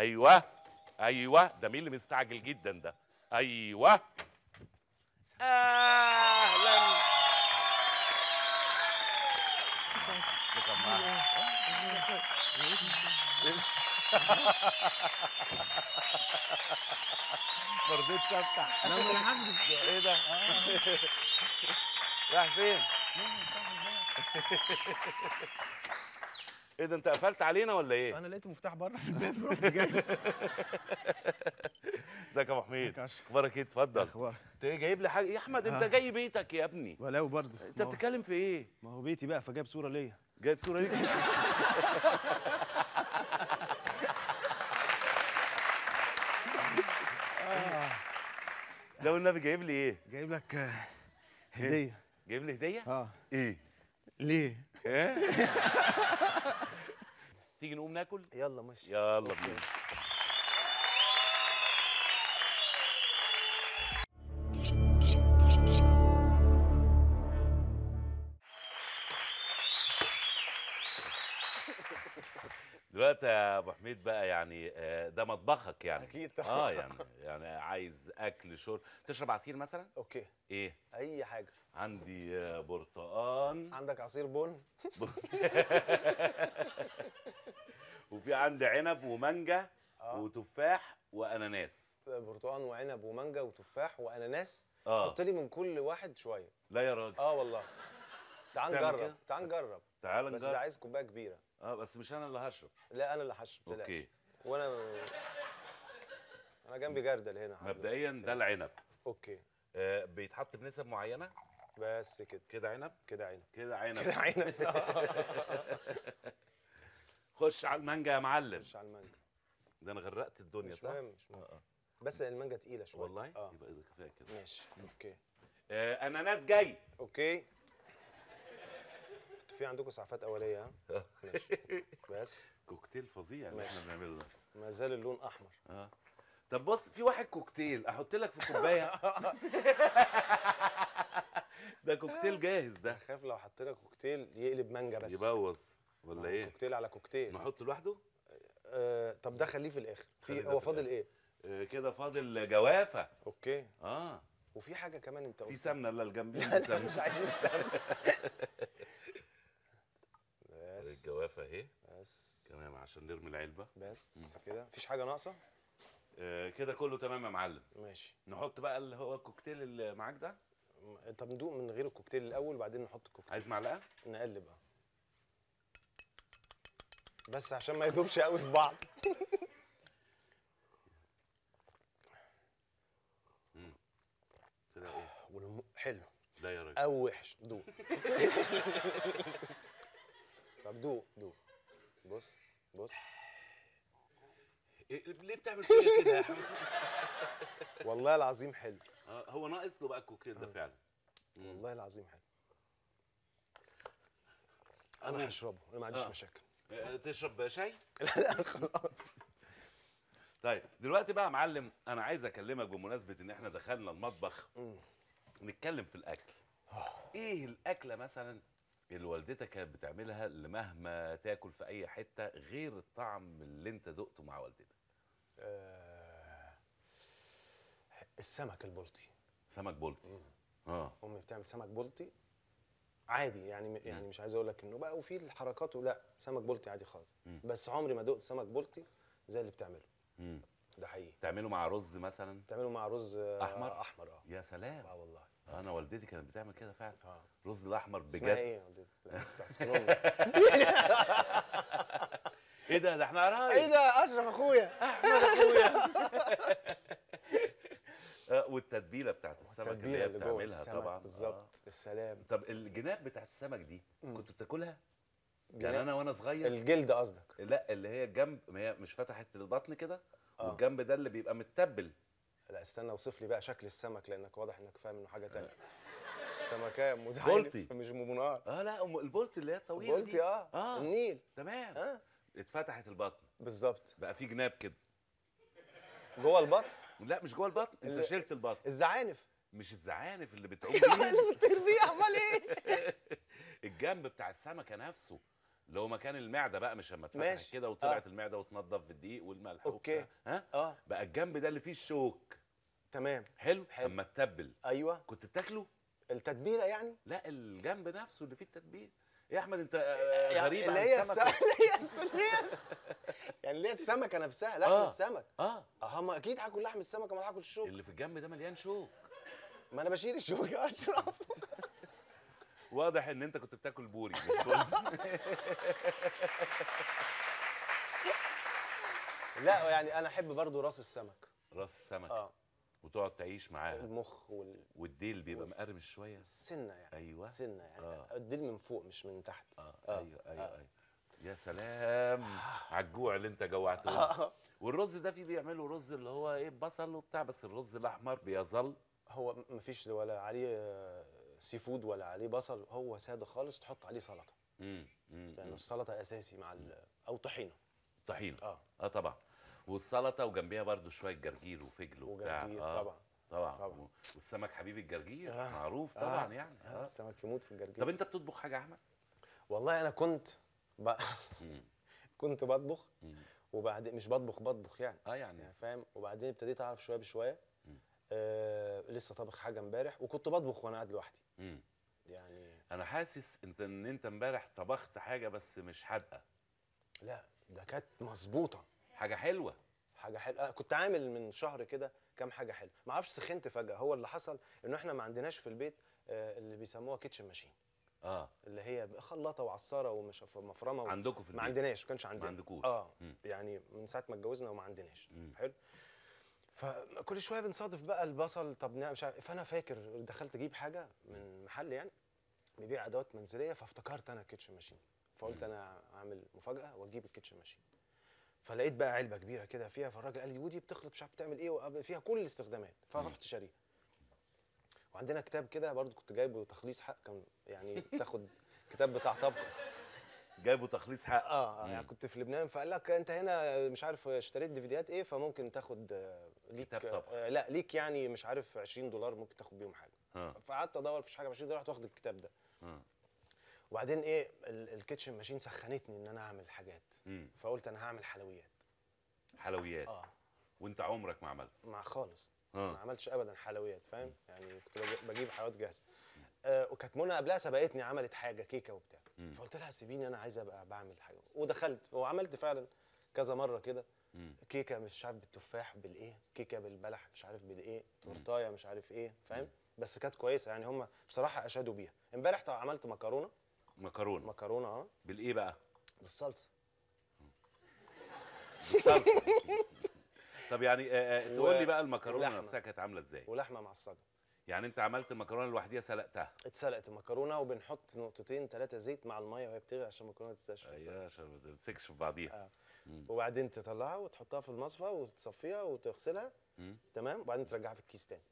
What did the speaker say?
ايوه ايوه، ده مين اللي مستعجل جدا ده؟ ايوه اهلا. ما رضيتش افتح. لا ما انا حافظ. ايه ده؟ رايح فين؟ ايه ده، انت قفلت علينا ولا ايه؟ انا لقيت مفتاح بره في البيت ورحت جاي. ازيك يا ابو حميد؟ ازيك يا اشرف؟ اخبارك ايه؟ اتفضل. اخبارك؟ انت جايب لي حاجه يا احمد؟ انت جاي بيتك يا ابني ولو برضه انت بتتكلم في ايه؟ ما هو بيتي بقى فجايب صوره ليا. جايب صوره ليك؟ لو النبي جايب لي ايه؟ جايب لك هديه. جايب لي هديه؟ اه. ايه؟ ليه؟ ايه؟ تيجي نقوم ناكل؟ يلا ماشي. يلا بينا. دلوقتي يا ابو حميد بقى يعني ده مطبخك يعني. اكيد طبعا. يعني عايز اكل شرب. تشرب عصير مثلا؟ اوكي. ايه؟ اي حاجه. عندي برتقان. عندك عصير بن؟ وفي عندي عنب ومانجا وتفاح واناناس. برتقان وعنب ومانجا وتفاح واناناس. اه حط لي من كل واحد شويه. لا يا راجل. والله. تعال تعمل نجرب كده؟ تعال نجرب. تعال بس نجرب. ده عايز كوبايه كبيره. بس مش انا اللي هشرب. لا انا اللي هشرب. تقلقش. اوكي. انا جنبي جردل هنا. مبدئيا ده العنب. اوكي. بيتحط بنسب معينه. بس كده. كده عنب. كده عنب. كده عنب. كده عنب. خش على المانجا يا معلم. خش على المانجا. ده انا غرقت الدنيا مش صح؟ مهم مش مهم. بس المانجا تقيله شويه. والله؟ يبقى اذا كفايه كده. ماشي. اوكي. اناناس جاي. اوكي. في عندكم اسعافات اوليه ها؟ ماشي. بس كوكتيل فظيع اللي احنا بنعمله ده. ما زال اللون احمر. طب بص، في واحد كوكتيل احط لك في كوبايه. ده كوكتيل جاهز ده. خايف لو حطينا كوكتيل يقلب مانجا بس. يبوظ ولا ايه؟ كوكتيل على كوكتيل. نحطه لوحده؟ طب ده خليه في الاخر. هو فاضل ايه؟ كده فاضل جوافه. اوكي. وفي حاجه كمان انت في سمنه الا الجنبين. لا مش عايزين سمنه. بس الجوافه اهي. بس تمام عشان نرمي العلبه. بس كده مفيش حاجه ناقصه. كده كله تمام يا معلم. ماشي. نحط بقى اللي هو الكوكتيل اللي معاك ده. طب ندوق من غير الكوكتيل الاول وبعدين نحط الكوكتيل. عايز معلقه؟ نقلب بس عشان ما يدوبش قوي في بعض. طلع ايه؟ حلو. لا يا راجل. او وحش. دوق. طب دوق. بص. ليه بتعمل فيا كده يا حبيبي؟ والله العظيم حلو. هو ناقص له بقى الكوكتيل ده فعلا. والله العظيم حلو. انا هشربه، انا ما عنديش مشاكل. تشرب شاي؟ لا خلاص. طيب دلوقتي بقى يا معلم، انا عايز اكلمك بمناسبه ان احنا دخلنا المطبخ نتكلم في الاكل. ايه الاكله مثلا اللي والدتك كانت بتعملها اللي مهما تاكل في اي حته غير الطعم اللي انت دقته مع والدتك؟ السمك البلطي. سمك بلطي. امي بتعمل سمك بلطي عادي يعني مش عايز اقول لك انه بقى وفي الحركات لا سمك بلطي عادي خالص. بس عمري ما دقت سمك بلطي زي اللي بتعمله. ده حقيقي. تعمله مع رز مثلا؟ تعمله مع رز احمر. يا سلام. والله. انا والدتي كانت بتعمل كده فعلا. رز الاحمر بجد. اسمها ايه ايه ده احنا قرايب. ايه ده اشرف اخويا. احمد اخويا. والتتبيله بتاعت السمك اللي هي بتعملها طبعا. بالظبط. السلام. طب الجناب بتاعت السمك دي كنت بتاكلها؟ يعني انا وانا صغير. الجلد قصدك؟ لا اللي هي الجنب، ما هي مش فتحت البطن كده والجنب ده اللي بيبقى متبل. لا استنى اوصف لي بقى شكل السمك لانك واضح انك فاهم انه حاجه ثانيه. السمكيه مزعجه. بولتي. مش منار. لا البولتي اللي هي الطويله دي. بولتي النيل. تمام. اتفتحت البطن بالظبط. بقى في جناب كده جوه البطن. لا مش جوه البطن، انت شلت البطن. الزعانف. مش الزعانف اللي بتعوم بيه. اللي بتطير بيه امال ايه؟ الجنب بتاع السمكه نفسه اللي هو مكان المعده بقى، مش لما اتفتحت ماشي. كده وطلعت المعده وتنضف بالدقيق والملح أوكي. وبتاع. اه بقى الجنب ده اللي فيه الشوك. تمام. حلو. حلو. اما تتبل ايوه كنت بتاكله؟ التتبيله يعني. لا، الجنب نفسه اللي فيه التتبيل. ايه يا احمد انت يعني غريب عن اللي هي السمك. يعني اللي هي السمكه نفسها، لحم آه. السمك. اه ما اكيد هاكل لحم السمك، ما هاكل الشوك. اللي في الجنب ده مليان شوك. ما انا بشيل الشوك يا اشرف. واضح ان انت كنت بتاكل بوري مش بولتي. لا يعني انا احب برضو راس السمك. راس السمك. اه وتقعد تعيش معاها. المخ والديل بيبقى مقرمش شويه. والسنه يعني. ايوه. سنه يعني. آه. الديل من فوق مش من تحت. ايوه ايوه. يا سلام على الجوع اللي انت جوعته. والرز ده فيه بيعملوا رز اللي هو ايه، بصل وبتاع، بس الرز الاحمر بيظل. هو مفيش ولا عليه سي فود ولا عليه بصل، هو ساده خالص، تحط عليه سلطه. يعني السلطه اساسي مع او طحينه. طحينه. اه طبعا. والسلطه وجنبيها برضو شويه جرجير وفجل وبتاع. وجرجير طبعا. والسمك حبيب الجرجير معروف طبعا يعني. السمك يموت في الجرجير. طب انت بتطبخ حاجه يا احمد؟ والله انا كنت بطبخ، وبعدين مش بطبخ يعني. يعني فاهم. وبعدين ابتديت اعرف شويه بشويه. لسه طابخ حاجه امبارح، وكنت بطبخ وانا قاعد لوحدي. يعني انا حاسس ان انت امبارح طبخت حاجه بس مش حادقه. لا ده كانت مظبوطه. حاجه حلوه. حاجه حلوه. كنت عامل من شهر كده كام حاجه حلوه، ما اعرفش سخنت فجاه. هو اللي حصل انه احنا ما عندناش في البيت اللي بيسموها كيتشن ماشين. اللي هي خلاطه وعصاره ومش مفرمه عندكم في البيت؟ ما عندناش، ما كانش عندنا. ما عندكوش. يعني من ساعه ما اتجوزنا وما عندناش. حلو. فكل شويه بنصادف بقى البصل، طب مش عارف. فانا فاكر دخلت اجيب حاجه من محل يعني بيبيع ادوات منزليه، فافتكرت انا الكيتشن ماشين، فقلت انا اعمل مفاجاه واجيب الكيتشن ماشين. فلقيت بقى علبه كبيره كده فيها، فالراجل قال لي ودي بتخلط مش عارف بتعمل ايه، وفيها كل الاستخدامات. فرحت شاريها. وعندنا كتاب كده برضو كنت جايبه تخليص حق، كان يعني تاخد كتاب بتاع طبخ. جايبه تخليص حق. يعني كنت في لبنان، فقال لك انت هنا مش عارف اشتريت ديفيديات ايه، فممكن تاخد ليك كتاب طبخ. لا ليك يعني مش عارف $20 ممكن تاخد بيهم حاجه. فقعدت ادور مفيش حاجه ب $20، رحت واخد الكتاب ده. وبعدين ايه الكيتشن ماشين سخنتني ان انا اعمل حاجات. فقلت انا هعمل حلويات. وانت عمرك ما عملت؟ مع خالص. ما عملتش ابدا حلويات، فاهم. يعني كنت بجيب حلويات جاهزه. وكانت منى قبلها سبقتني، عملت حاجه كيكه وبتاع. فقلت لها سيبيني انا عايز ابقى بعمل حاجه. ودخلت وعملت فعلا كذا مره كده. كيكه مش عارف بالتفاح بالايه، كيكه بالبلح مش عارف بالايه، تورتايه مش عارف ايه، فاهم. بس كانت كويسه يعني، هم بصراحه اشادوا بيها. امبارح عملت مكرونه. بالايه بقى؟ بالصلصه. طب يعني تقول لي بقى المكرونه نفسها كانت عامله ازاي؟ ولحمه معصجه. يعني انت عملت المكرونه لوحديها سلقتها؟ اتسلقت المكرونه، وبنحط نقطتين 3 زيت مع الميه وهي بتغلي عشان المكرونه ما تتسلقش. ايوه عشان ما تمسكش في بعضيها. وبعدين تطلعها وتحطها في المصفى وتصفيها وتغسلها. تمام. وبعدين ترجعها في الكيس تاني.